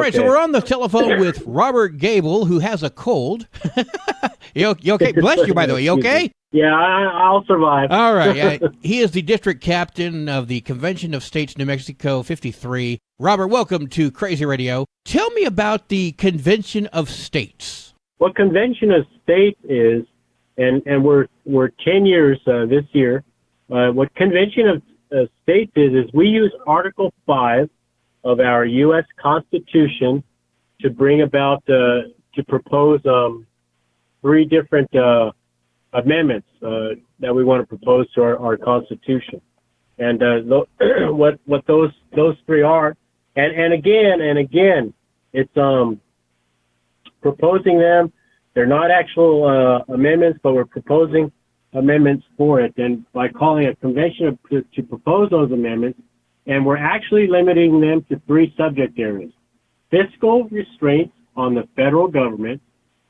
right, so we're on the telephone with Robert Gable, who has a cold. You okay? Bless you, by the way. You okay? Yeah, I'll survive. All right. He is the district captain of the Convention of States New Mexico 53. Robert, welcome to Crazy Radio. Tell me about the Convention of States. What Convention of States is, and we're 10 years this year. What Convention of States is we use Article 5 of our U.S. Constitution to bring about, to propose 3 different amendments that we want to propose to our Constitution. And what those 3 are, and again, it's proposing them. They're not actual amendments, but we're proposing amendments for it. And by calling a convention to propose those amendments, and we're actually limiting them to 3 subject areas: fiscal restraints on the federal government,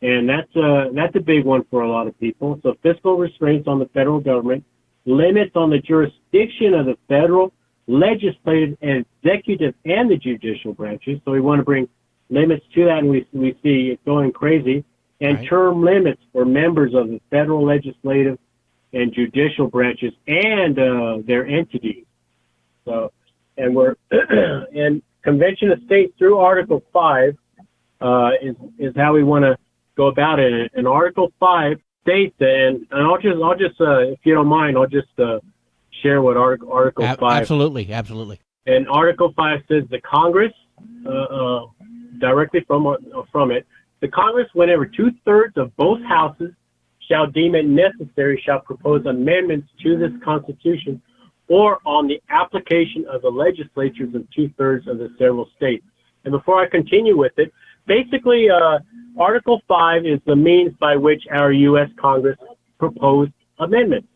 and that's a big one for a lot of people. So fiscal restraints on the federal government, limits on the jurisdiction of the federal, legislative, and executive, and the judicial branches. So we want to bring limits to that, and we see it going crazy. And right. Term limits for members of the federal, legislative, and judicial branches and their entities. So, and we're and Convention of States through Article 5 is how we want to go about it. And Article 5 states, and I'll just if you don't mind, I'll just share what Article 5. Absolutely. And Article 5 says the Congress, directly from it, the Congress, whenever 2/3 of both houses shall deem it necessary, shall propose amendments to this Constitution, or on the application of the legislatures of 2/3 of the several states. And before I continue with it, basically, Article 5 is the means by which our U.S. Congress proposed amendments.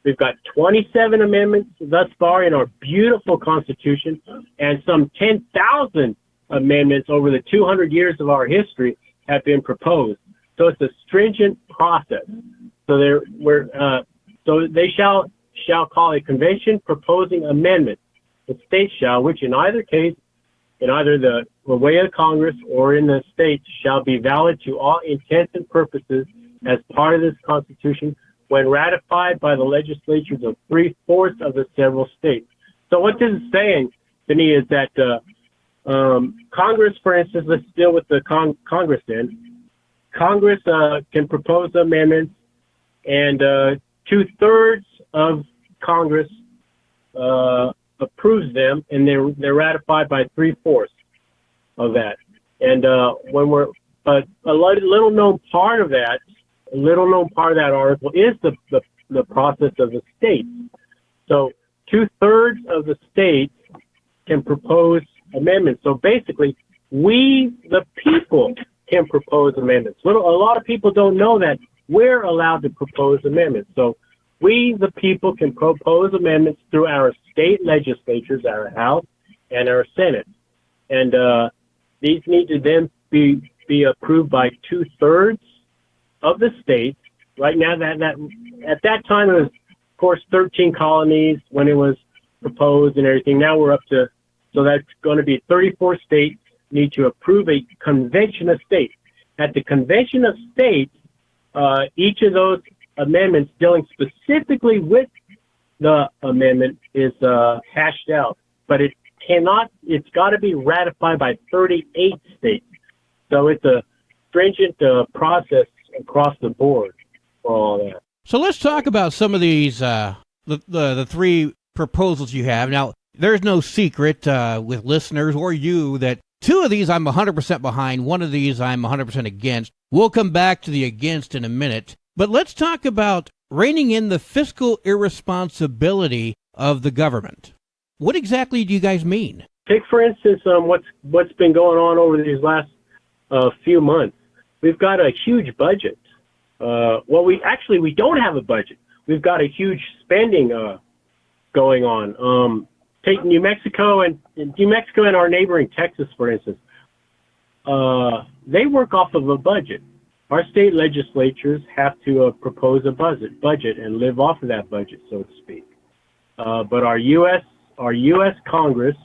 We've got 27 amendments thus far in our beautiful Constitution, and some 10,000 amendments over the 200 years of our history have been proposed. So it's a stringent process. So so they shall call a convention proposing amendments. The states shall, which in either case, in either the way of Congress or in the states, shall be valid to all intents and purposes as part of this Constitution when ratified by the legislatures of 3/4 of the several states. So what this is saying, Benny, is that Congress, for instance, let's deal with the Congress then. Congress can propose amendments, and 2/3 of Congress approves them, and they're ratified by 3/4 of that. And but a little known part of that article is the process of the states. So 2/3 of the states can propose amendments. So basically, we, the people, can propose amendments. A lot of people don't know that we're allowed to propose amendments. So we, the people, can propose amendments through our state legislatures, our House, and our Senate. And these need to then be approved by 2/3 of the states. Right now, that at that time, it was, of course, 13 colonies when it was proposed and everything. Now we're up to, so that's going to be 34 states need to approve a convention of states. At the convention of states, each of those amendments dealing specifically with the amendment is hashed out, but it's got to be ratified by 38 states. So it's a stringent process across the board for all that. So let's talk about some of these, the 3 proposals you have. Now, there's no secret with listeners or you that 2 of these I'm 100% behind. 1 of these I'm 100% against. We'll come back to the against in a minute. But let's talk about reining in the fiscal irresponsibility of the government. What exactly do you guys mean? Take, for instance, what's been going on over these last few months. We've got a huge budget. We don't have a budget. We've got a huge spending going on. Take New Mexico and our neighboring Texas, for instance. They work off of a budget. Our state legislatures have to propose a budget and live off of that budget, so to speak. But our U.S. Congress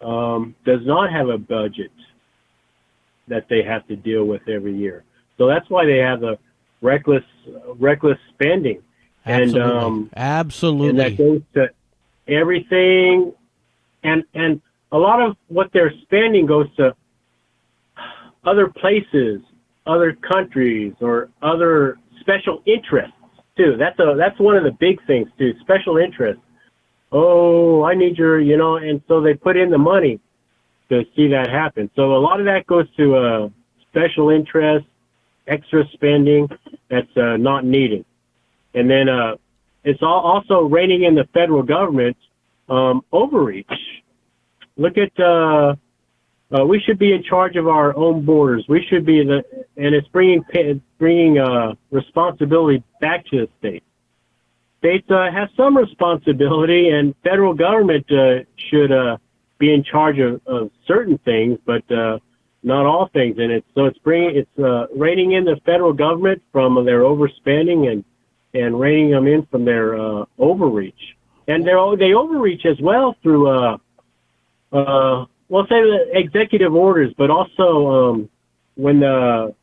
does not have a budget. that they have to deal with every year. So that's why they have the reckless spending. Absolutely. And that goes to everything, and a lot of what they're spending goes to other places, other countries, or other special interests too. That's one of the big things too. Special interests. Oh, I need your, and so they put in the money to see that happen. So a lot of that goes to special interest, extra spending that's not needed. And then it's also reining in the federal government overreach. Look at we should be in charge of our own borders. We should be and it's bringing responsibility back to the states. States have some responsibility, and federal government should be in charge of certain things, but not all things. And it's reining in the federal government from their overspending and reining them in from their overreach. And they overreach as well through say the executive orders, but also when the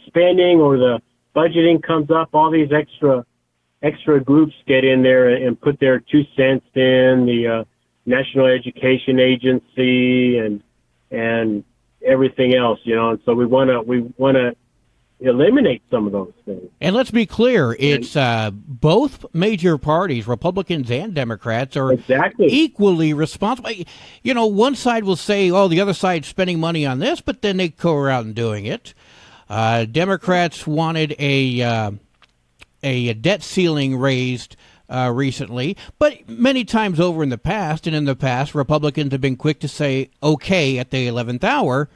spending or the budgeting comes up, all these extra groups get in there and put their 2 cents in, the National Education Agency and everything else, and so we want to eliminate some of those things. And let's be clear, it's both major parties, Republicans and Democrats, are equally responsible. One side will say, oh, the other side's spending money on this, but then they go around and doing it. Democrats wanted a debt ceiling raised recently, but many times over in the past, Republicans have been quick to say okay at the 11th hour,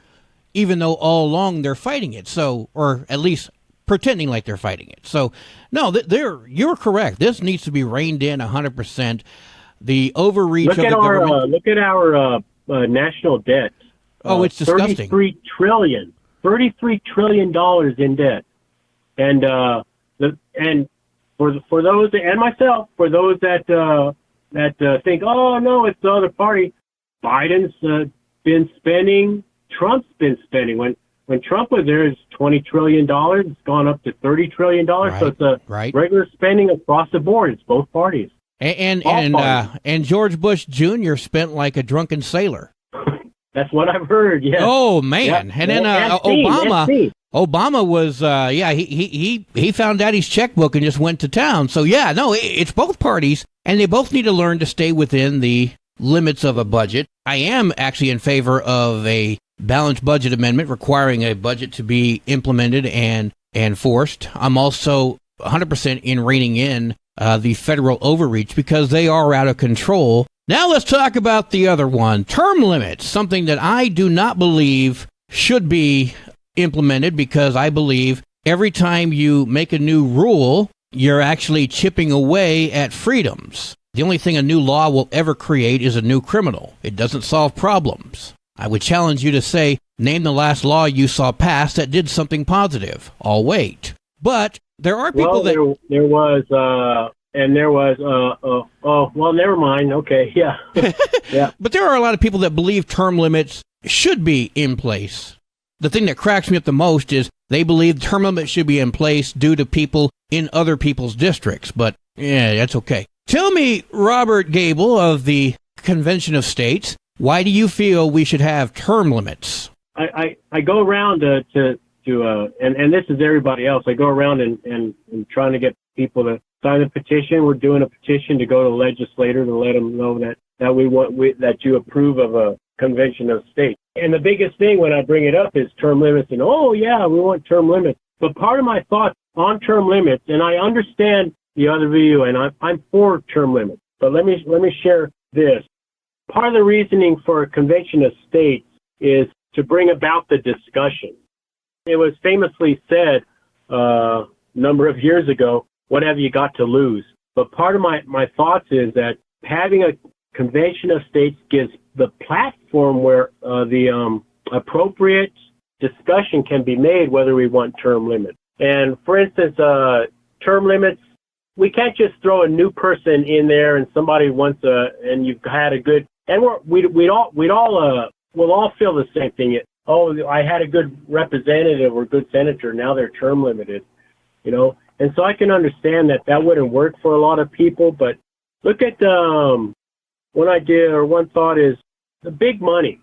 even though all along they're fighting it. So, or at least pretending like they're fighting it. So, no, you're correct. This needs to be reined in 100%. The overreach of the government. Look at our national debt. Oh, it's disgusting. $33 trillion in debt, and for those and myself, for those that think, oh no, it's the other party. Biden's been spending. Trump's been spending. When Trump was there, it's $20 trillion. It's gone up to $30 trillion. Right, so it's regular spending across the board. It's both parties. And George Bush Jr. spent like a drunken sailor. That's what I've heard. Yeah. Oh man. Yep. And then Obama was he found Daddy's checkbook and just went to town. So yeah, no, it's both parties, and they both need to learn to stay within the limits of a budget. I am actually in favor of a balanced budget amendment requiring a budget to be implemented and enforced. I'm also 100% in reining in the federal overreach because they are out of control. Now let's talk about the other one, term limits, something that I do not believe should be implemented because I believe every time you make a new rule, you're actually chipping away at freedoms. The only thing a new law will ever create is a new criminal. It doesn't solve problems. I would challenge you to say, name the last law you saw passed that did something positive. I'll wait. But there are people there was, never mind. Okay, yeah. Yeah. But there are a lot of people that believe term limits should be in place. The thing that cracks me up the most is they believe term limits should be in place due to people in other people's districts. But yeah, that's okay. Tell me, Robert Gable of the Convention of States, why do you feel we should have term limits? I go around and this is everybody else. I go around and trying to get people to sign a petition. We're doing a petition to go to the legislator to let them know that that you approve of a Convention of States. And the biggest thing when I bring it up is term limits. And oh yeah, we want term limits. But part of my thoughts on term limits, and I understand the other view, and I'm for term limits. But let me share this. Part of the reasoning for a Convention of States is to bring about the discussion. It was famously said a number of years ago, what have you got to lose? But part of my thoughts is that having a Convention of States gives the platform where the appropriate discussion can be made whether we want term limits. And for instance, term limits, we can't just throw a new person in there and somebody wants and you've had a good, and we'll all feel the same thing. oh, I had a good representative or good senator, now they're term limited, And so I can understand that wouldn't work for a lot of people, but look at one thought is the big money.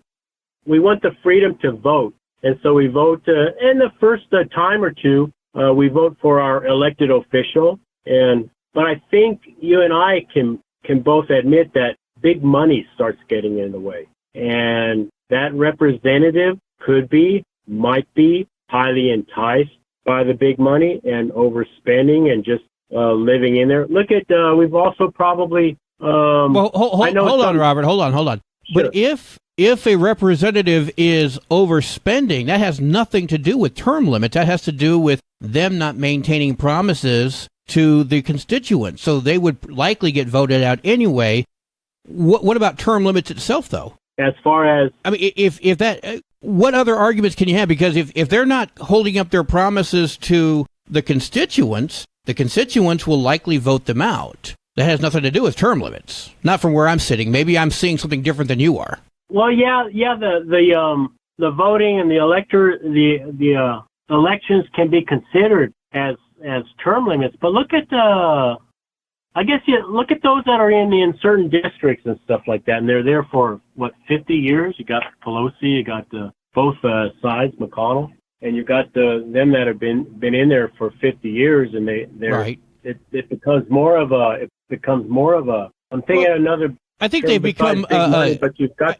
We want the freedom to vote, and so we vote. In the first time or two, we vote for our elected official, but I think you and I can both admit that big money starts getting in the way, and that representative might be highly enticed by the big money and overspending and just living in there. Look at we've also probably. Well, hold on, Robert. Hold on. Sure. But if a representative is overspending, that has nothing to do with term limits. That has to do with them not maintaining promises to the constituents. So they would likely get voted out anyway. What about term limits itself, though? As far as, I mean, if that, what other arguments can you have? Because if they're not holding up their promises to the constituents will likely vote them out. That has nothing to do with term limits. Not from where I'm sitting. Maybe I'm seeing something different than you are. well, yeah, the voting and the elections can be considered as term limits. But look at look at those that are in certain districts and stuff like that, and they're there for 50 years. You got Pelosi, you got both sides, McConnell, and you got them that have been in there for 50 years, and they're right. It becomes more of a. I'm thinking another. I think they've become. But you've got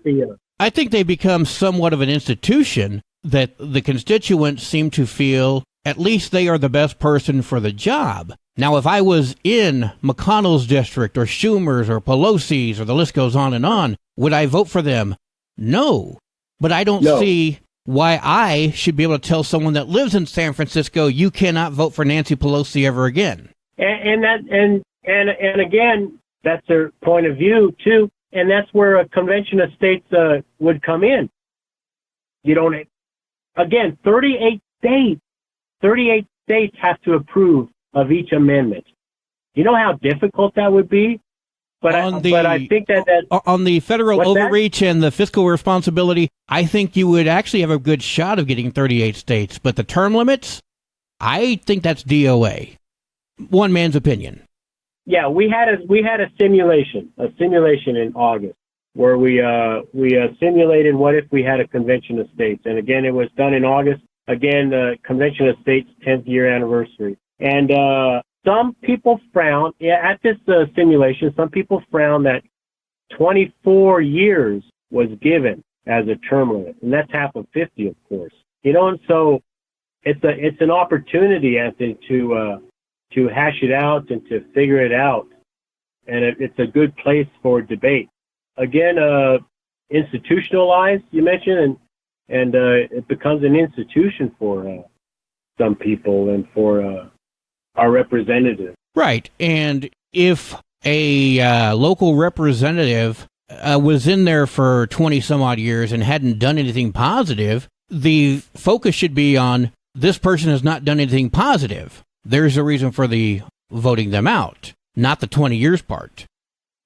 I think they become somewhat of an institution that the constituents seem to feel at least they are the best person for the job. Now, if I was in McConnell's district or Schumer's or Pelosi's or the list goes on, would I vote for them? No. But I don't see why I should be able to tell someone that lives in San Francisco, you cannot vote for Nancy Pelosi ever again. And again, that's their point of view too, and that's where a convention of states would come in. You don't. Again, 38 states have to approve of each amendment. You know how difficult that would be. But I think that on the federal overreach and the fiscal responsibility, I think you would actually have a good shot of getting 38 states. But the term limits, I think that's DOA. One man's opinion. Yeah, we had a simulation in August where we simulated what if we had a convention of states, and again it was done in August. Again, the convention of states 10th year anniversary, and some people frown at this simulation. Some people frown that 24 years was given as a term limit, and that's half of 50, of course. And so it's an opportunity, Anthony, to hash it out and to figure it out, and it's a good place for debate. Again, institutionalized, you mentioned, and it becomes an institution for some people and for our representatives. Right, and if a local representative was in there for 20 some odd years and hadn't done anything positive, the focus should be on this person has not done anything positive. There's a reason for the voting them out, not the 20 years part.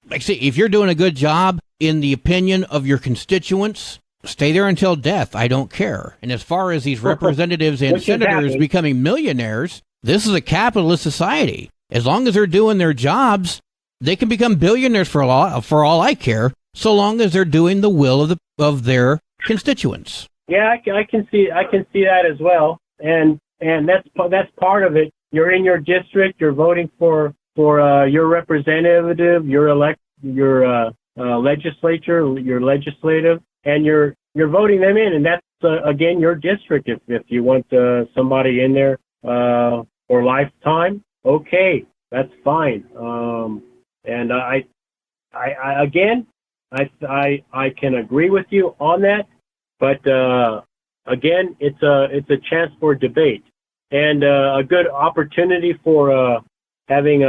Like, see, if you're doing a good job in the opinion of your constituents, stay there until death. I don't care. And as far as these representatives and senators becoming millionaires, this is a capitalist society. As long as they're doing their jobs, they can become billionaires for all I care, so long as they're doing the will of their constituents. Yeah, I can see that as well, and that's part of it. You're in your district, you're voting for your representative, your legislature, your legislative, and you're voting them in, and that's again your district. If you want somebody in there for lifetime, okay, that's fine. And I can agree with you on that, but again, it's a chance for debate and a good opportunity for having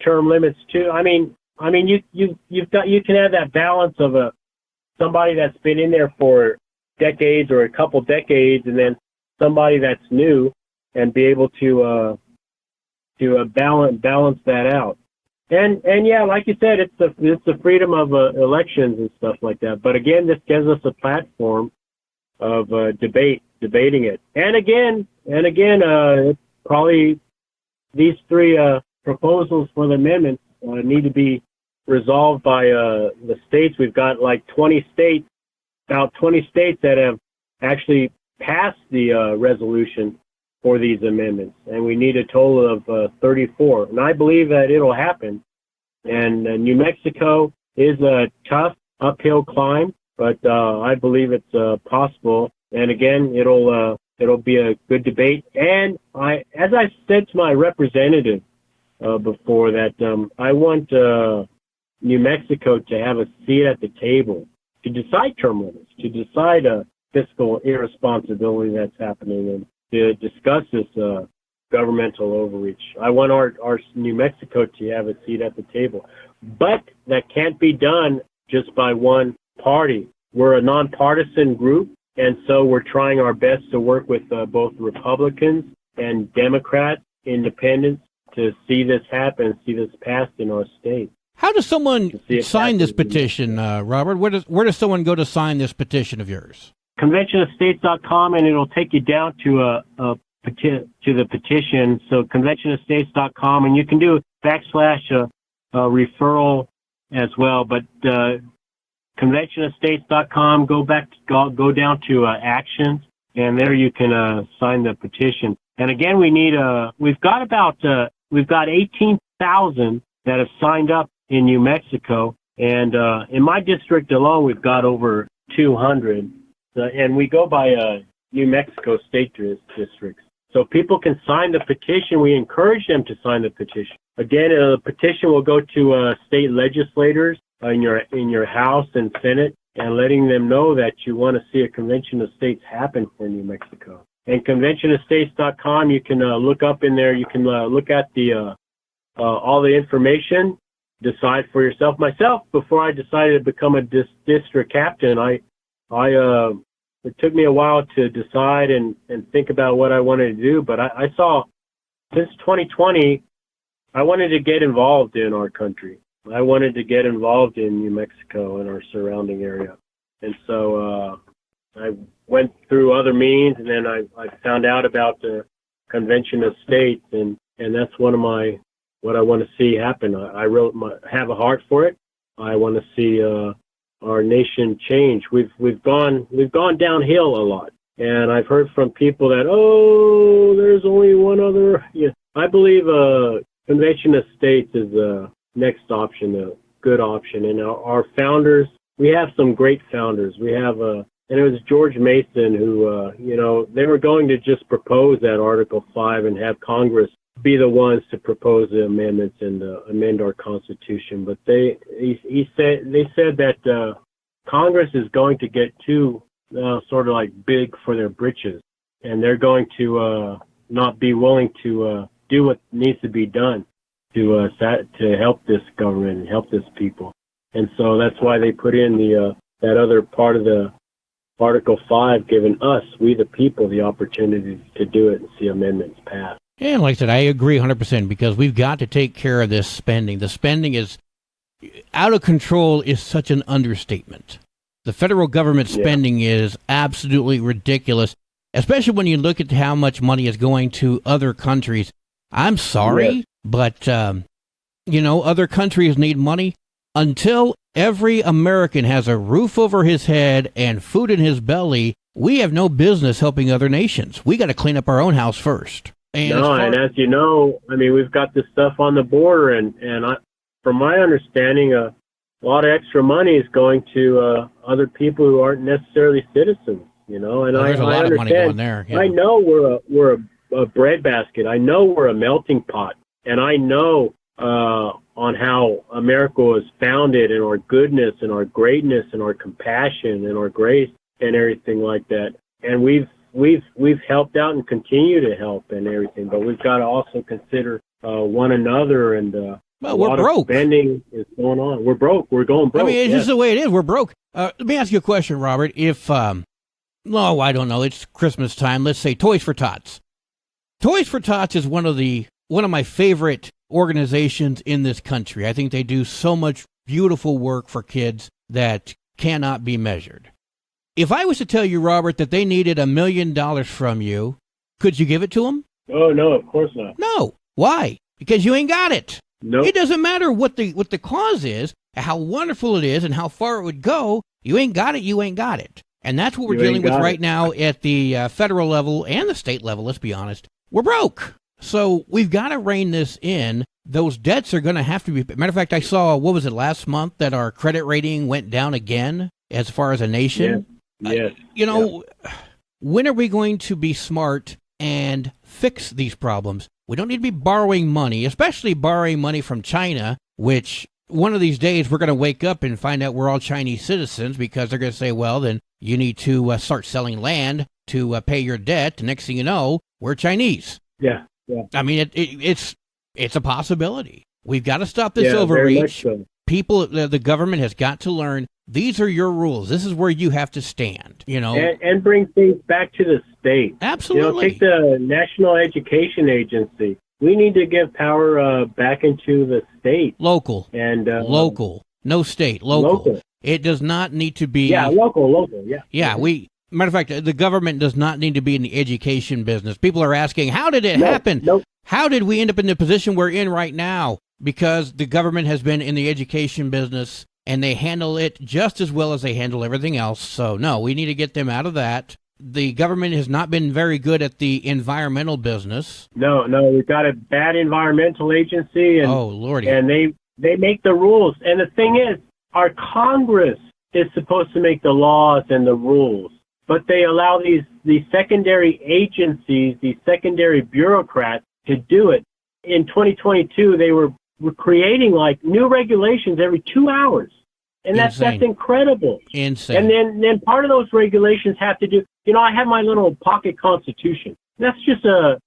term limits too. I mean, you can have that balance of somebody that's been in there for decades or a couple decades, and then somebody that's new, and be able to balance that out. And yeah, like you said, it's the freedom of elections and stuff like that. But again, this gives us a platform debating it. And again, probably these three proposals for the amendment need to be resolved by the states. We've got like about 20 states that have actually passed the resolution for these amendments, and we need a total of 34. And I believe that it'll happen. And New Mexico is a tough uphill climb, but I believe it's possible. And again, it'll be a good debate. And as I said to my representative before, that I want New Mexico to have a seat at the table to decide term limits, to decide fiscal irresponsibility that's happening, and to discuss this governmental overreach. I want our New Mexico to have a seat at the table. But that can't be done just by one party. We're a nonpartisan group, and so we're trying our best to work with both Republicans and Democrats, independents, to see this happen, see this passed in our state. How does someone sign this petition, Robert? Where does someone go to sign this petition of yours? ConventionofStates.com, and it'll take you down to the petition. So ConventionofStates.com, and you can do /referral as well. But ConventionofStates.com, go down to actions, and there you can sign the petition. And again, we've got 18,000 that have signed up in New Mexico, and in my district alone, we've got over 200. And we go by New Mexico state districts. So people can sign the petition. We encourage them to sign the petition. Again, the petition will go to state legislators in your House and Senate, and letting them know that you want to see a convention of states happen for New Mexico. And conventionofstates.com, you can look up in there. You can look at the all the information, decide for yourself. Myself, before I decided to become a district captain, it took me a while to decide and think about what I wanted to do, but I saw, since 2020, I wanted to get involved in our country. I wanted to get involved in New Mexico and our surrounding area. And so I went through other means, and then I found out about the Convention of States, and that's what I want to see happen. I have a heart for it. I want to see our nation change. We've gone downhill a lot, and I've heard from people that there's only one other. Yeah, I believe Convention of States is the next option, a good option. And our founders, we have some great founders. We have and it was George Mason who they were going to just propose that Article 5 and have Congress be the ones to propose the amendments and amend our Constitution, but they said that Congress is going to get too sort of like big for their britches, and they're going to not be willing to do what needs to be done to help this government and help this people, and so that's why they put in that other part of the Article 5, giving us, we the people, the opportunity to do it and see amendments passed. And like I said, I agree 100% because we've got to take care of this spending. The spending is out of control is such an understatement. The federal government spending is absolutely ridiculous, especially when you look at how much money is going to other countries. I'm sorry, but, other countries need money. Until every American has a roof over his head and food in his belly, we have no business helping other nations. We got to clean up our own house first. And as you know, I mean, we've got this stuff on the border, and from my understanding, a lot of extra money is going to other people who aren't necessarily citizens, And there's a lot of money going there. Yeah. I know we're a breadbasket. I know we're a melting pot, and I know on how America was founded, and our goodness, and our greatness, and our compassion, and our grace, and everything like that. And we've helped out and continue to help and everything, but we've got to also consider one another, and we're broke. Spending is going on. We're broke. We're going broke. I mean, it's just the way it is. We're broke. Let me ask you a question, Robert. If, I don't know, it's Christmas time. Let's say Toys for Tots. Toys for Tots is one of my favorite organizations in this country. I think they do so much beautiful work for kids that cannot be measured. If I was to tell you, Robert, that they needed $1 million from you, could you give it to them? Oh, no, of course not. No. Why? Because you ain't got it. Nope. It doesn't matter what the cause is, how wonderful it is, and how far it would go. You ain't got it, you ain't got it. And that's what we're dealing with right now at the federal level and the state level, let's be honest. We're broke. So we've got to rein this in. Those debts are going to have to be... Matter of fact, I saw, what was it, last month, that our credit rating went down again as far as a nation? Yes. When are we going to be smart and fix these problems? We don't need to be borrowing money, especially borrowing money from China, which one of these days we're going to wake up and find out we're all Chinese citizens because they're going to say, well, then you need to start selling land to pay your debt. The next thing you know, we're Chinese. Yeah. I mean, it's a possibility. We've got to stop this Very overreach. much so. People, the government has got to learn these are your rules. This is where you have to stand, And bring things back to the state. Absolutely. Take the National Education Agency. We need to give power back into the state. Local. And local. No state. Local. It does not need to be... Yeah, local, yeah. Yeah, matter of fact, the government does not need to be in the education business. People are asking, how did it happen? Nope. How did we end up in the position we're in right now? Because the government has been in the education business, and they handle it just as well as they handle everything else. So, no, we need to get them out of that. The government has not been very good at the environmental business. No, we've got a bad environmental agency, and oh Lordy, and they make the rules. And the thing is, our Congress is supposed to make the laws and the rules, but they allow these secondary agencies, these secondary bureaucrats to do it. In 2022, they were creating like new regulations every 2 hours. And that's incredible. Insane. And then part of those regulations have to do, I have my little pocket constitution. That's just a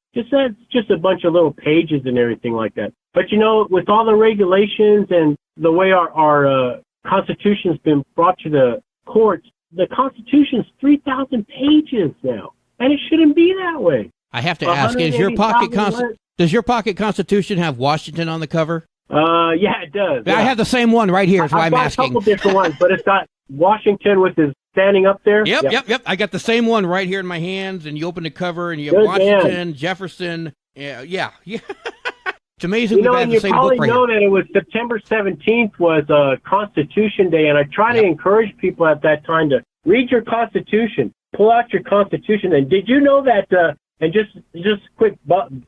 bunch of little pages and everything like that. But with all the regulations and the way our constitution's been brought to the courts, the constitution's 3,000 pages now. And it shouldn't be that way. I have to ask, does your pocket constitution have Washington on the cover? Yeah, it does. Yeah. I have the same one right here. That's why I'm asking. I've got a couple different ones, but it's got Washington with his standing up there. Yep. I got the same one right here in my hands, and you open the cover, and you have Washington, Jefferson. Yeah. It's amazing we've had the same book right here. You probably know that it was September 17th was Constitution Day, and I try to encourage people at that time to read your Constitution, pull out your Constitution. And did you know that, and just quick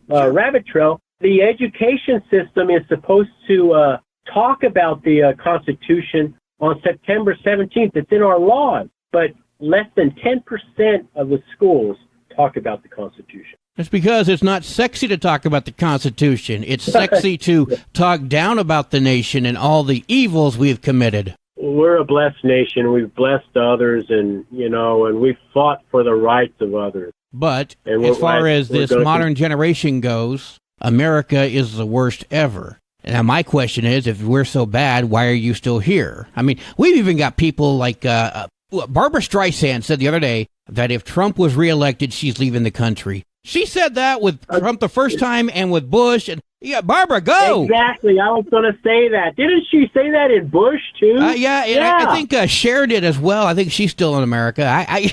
rabbit trail, the education system is supposed to talk about the Constitution on September 17th. It's in our laws, but less than 10% of the schools talk about the Constitution. It's because it's not sexy to talk about the Constitution. It's sexy to talk down about the nation and all the evils we've committed. We're a blessed nation. We've blessed others, and we've fought for the rights of others. But as far as this modern generation goes, America is the worst ever. Now, my question is, if we're so bad, why are you still here? I mean, we've even got people like Barbara Streisand said the other day that if Trump was reelected, she's leaving the country. She said that with Trump the first time and with Bush. And yeah, Barbara, go. Exactly. I was going to say that. Didn't she say that in Bush, too? Yeah. I think Cher did as well. I think she's still in America. I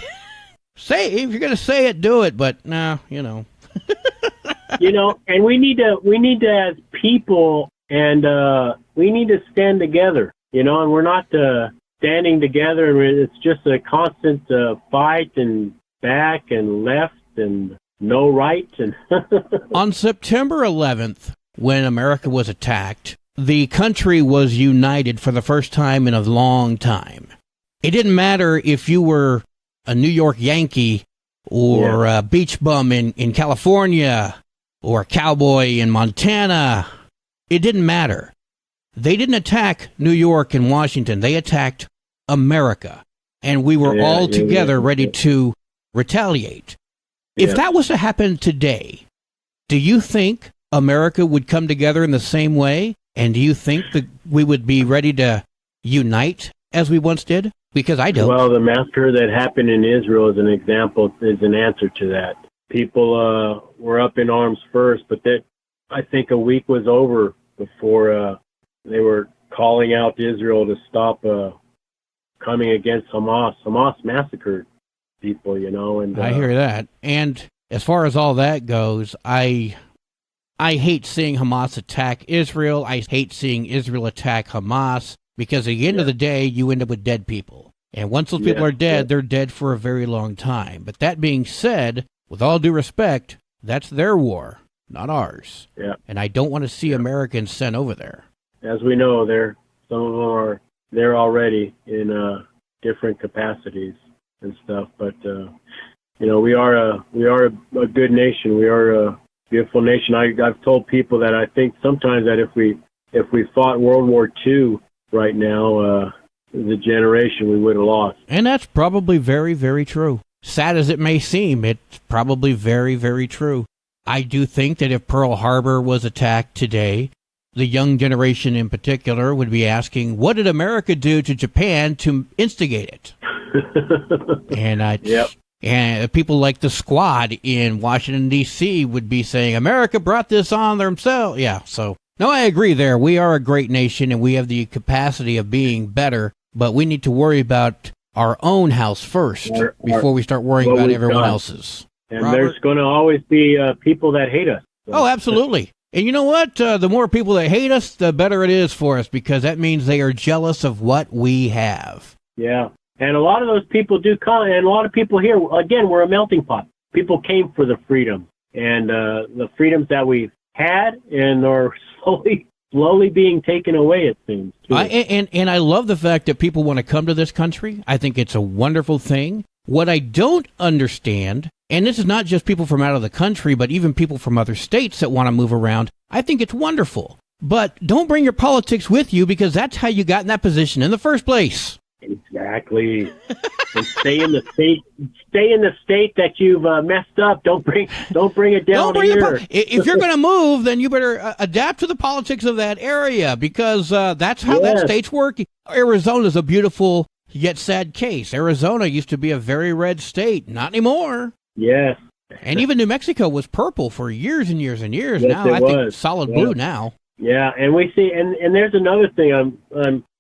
say, if you're going to say it, do it. But no, and we need to as people, and we need to stand together, and we're not standing together. It's just a constant fight and back and left and no right. And on September 11th, when America was attacked, the country was united for the first time in a long time. It didn't matter if you were a New York Yankee or a beach bum in California or a cowboy in Montana. It didn't matter. They didn't attack New York and Washington. They attacked America. And we were all together ready to retaliate. If that was to happen today, do you think America would come together in the same way? And do you think that we would be ready to unite as we once did? Because I don't. Well, the massacre that happened in Israel is an example, is an answer to that. People were up in arms first, but I think a week was over before they were calling out Israel to stop coming against Hamas. Hamas massacred people, and I hear that. And as far as all that goes, I hate seeing Hamas attack Israel. I hate seeing Israel attack Hamas, because at the end of the day, you end up with dead people. And once those people are dead, they're dead for a very long time. But that being said, with all due respect, that's their war, not ours. Yeah. And I don't want to see Americans sent over there. As we know, some of them are there already in different capacities and stuff. But we are a good nation. We are a beautiful nation. I've told people that I think sometimes that if we fought World War II right now, the generation we would have lost. And that's probably very, very true. Sad as it may seem, it's probably very, very true. I do think that if Pearl Harbor was attacked today, the young generation in particular would be asking, what did America do to Japan to instigate it? And people like the Squad in Washington, D.C. would be saying, America brought this on themselves. Yeah, so, no, I agree there. We are a great nation, and we have the capacity of being better, but we need to worry about our own house first before we start worrying about everyone else's. And there's going to always be people that hate us. So. Oh, absolutely. And you know what? The more people that hate us, the better it is for us, because that means they are jealous of what we have. Yeah. And a lot of those people do come, and a lot of people here, again, we're a melting pot. People came for the freedom, and the freedoms that we've had and are slowly being taken away, it seems. And I love the fact that people want to come to this country. I think it's a wonderful thing. What I don't understand, and this is not just people from out of the country, but even people from other states that want to move around, I think it's wonderful. But don't bring your politics with you, because that's how you got in that position in the first place. Exactly. And stay in the state that you've messed up. Don't bring it down here. If you're going to move, then you better adapt to the politics of that area, because that's how that state's working. Arizona's a beautiful yet sad case. Arizona used to be a very red state. Not anymore. Yes. And even New Mexico was purple for years and years and years. Yes, now I think it's solid blue now. Yeah, and we see, and there's another thing.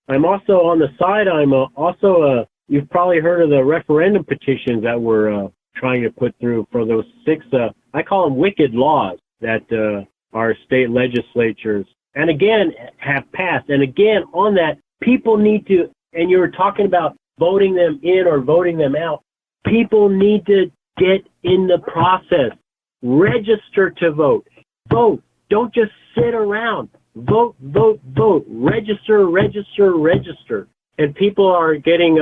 I'm also on the side. I'm also you've probably heard of the referendum petitions that we're trying to put through for those 6. I call them wicked laws that our state legislatures and again have passed. And again, on that, people need to. And you were talking about voting them in or voting them out. People need to get in the process. Register to vote. Vote. Don't just sit around. Vote, vote, vote. Register, register, register. And people are getting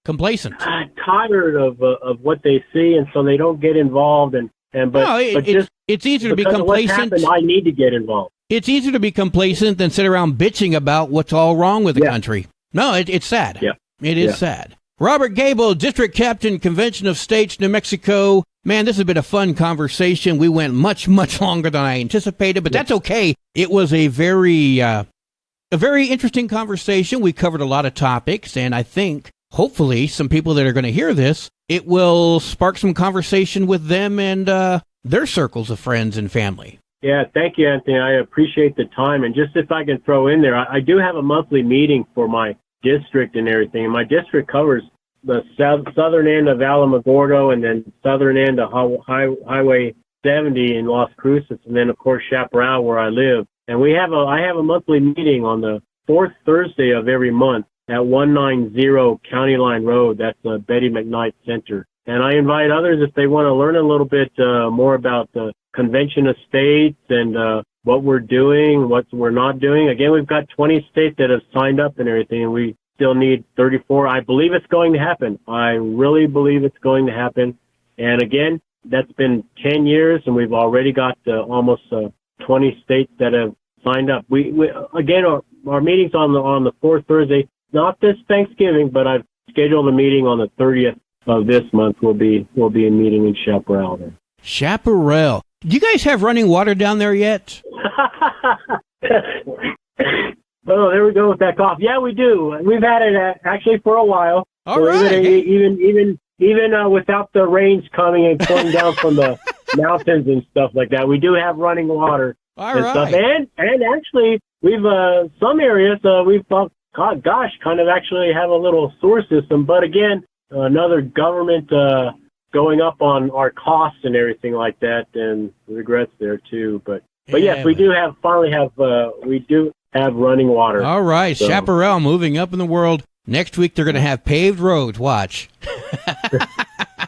complacent, tired of what they see, and so they don't get involved. It's easier to be complacent. I need to get involved. It's easier to be complacent than sit around bitching about what's all wrong with the country. No, it's sad. Yeah. It is sad. Robert Gable, District Captain, Convention of States, New Mexico. Man, this has been a fun conversation. We went much, much longer than I anticipated, but that's okay. It was a very interesting conversation. We covered a lot of topics, and I think, hopefully, some people that are going to hear this, it will spark some conversation with them and their circles of friends and family. Yeah, thank you, Anthony. I appreciate the time. And just if I can throw in there, I do have a monthly meeting for my district and everything. And my district covers the southern end of Alamogordo and then southern end of Highway 70 in Las Cruces, and then, of course, Chaparral, where I live. And I have a monthly meeting on the 4th Thursday of every month at 190 County Line Road. That's the Betty McKnight Center. And I invite others if they want to learn a little bit more about the Convention of States and what we're doing, what we're not doing. Again, we've got 20 states that have signed up and everything, and we still need 34. I believe it's going to happen. I really believe it's going to happen. And again, that's been 10 years, and we've already got almost 20 states that have signed up. We again, our meeting's on the 4th Thursday, not this Thanksgiving, but I've scheduled a meeting on the 30th of this month. We'll be a meeting in Chaparral there. Chaparral. Do you guys have running water down there yet? Oh, there we go with that cough. Yeah, we do. We've had it actually for a while. All right. Even without the rains coming and pouring down from the mountains and stuff like that, we do have running water. All right. Stuff. And actually, we've some areas we've gosh, kind of actually have a little sewer system. But again, another government going up on our costs and everything like that, and regrets there too. But yes, we do have running water. All right, so. Chaparral moving up in the world. Next week they're going to have paved roads. Watch.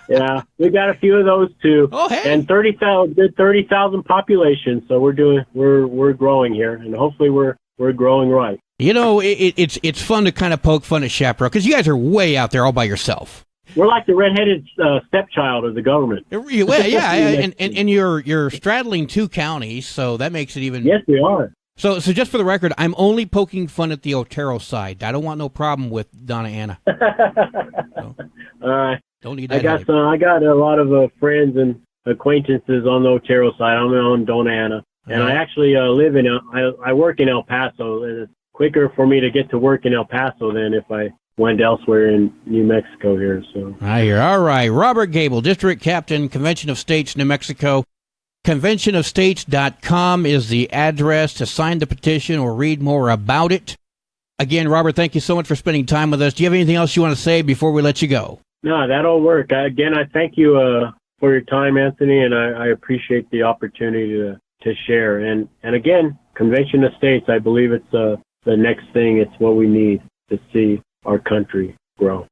Yeah, we got a few of those too. Oh, hey. And 30,000 population. So we're growing here, and hopefully we're growing right. You know, it's fun to kind of poke fun at Chaparral because you guys are way out there all by yourself. We're like the redheaded stepchild of the government. Well, yeah, and you're straddling 2 counties, so that makes it even. Yes, we are. So just for the record, I'm only poking fun at the Otero side. I don't want no problem with Donna Anna. So, all right. Don't need that. I got a lot of friends and acquaintances on the Otero side. I'm on Donna Anna, and I actually live in. I work in El Paso. It's quicker for me to get to work in El Paso than if I went elsewhere in New Mexico here. So I hear. All right, Robert Gable, District Captain, Convention of States, New Mexico. ConventionofStates.com is the address to sign the petition or read more about it. Again, Robert, thank you so much for spending time with us. Do you have anything else you want to say before we let you go? No, that'll work. Again, I thank you for your time, Anthony, and I appreciate the opportunity to share. And again, Convention of States, I believe it's the next thing. It's what we need to see our country grow.